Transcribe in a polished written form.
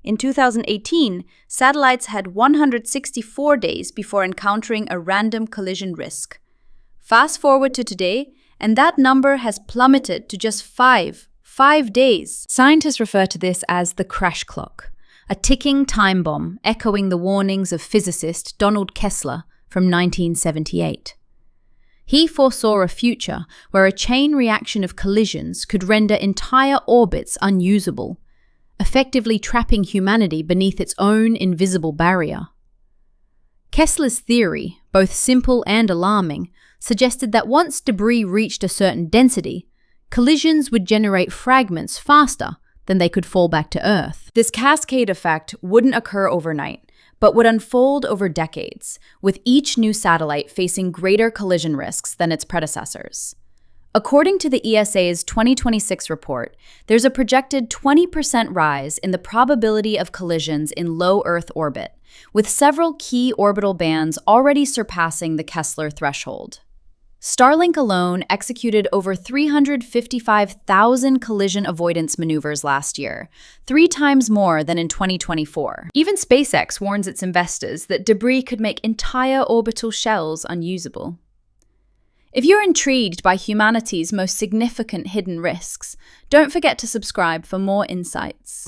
In 2018, satellites had 164 days before encountering a random collision risk. Fast forward to today, and that number has plummeted to just 5 days. Scientists refer to this as the crash clock, a ticking time bomb echoing the warnings of physicist Donald Kessler from 1978. He foresaw a future where a chain reaction of collisions could render entire orbits unusable, effectively trapping humanity beneath its own invisible barrier. Kessler's theory, both simple and alarming, suggested that once debris reached a certain density, collisions would generate fragments faster than they could fall back to Earth. This cascade effect wouldn't occur overnight, but would unfold over decades, with each new satellite facing greater collision risks than its predecessors. According to the ESA's 2026 report, there's a projected 20% rise in the probability of collisions in low Earth orbit, with several key orbital bands already surpassing the Kessler threshold. Starlink alone executed over 355,000 collision avoidance maneuvers last year, 3 times more than in 2024. Even SpaceX warns its investors that debris could make entire orbital shells unusable. If you're intrigued by humanity's most significant hidden risks, don't forget to subscribe for more insights.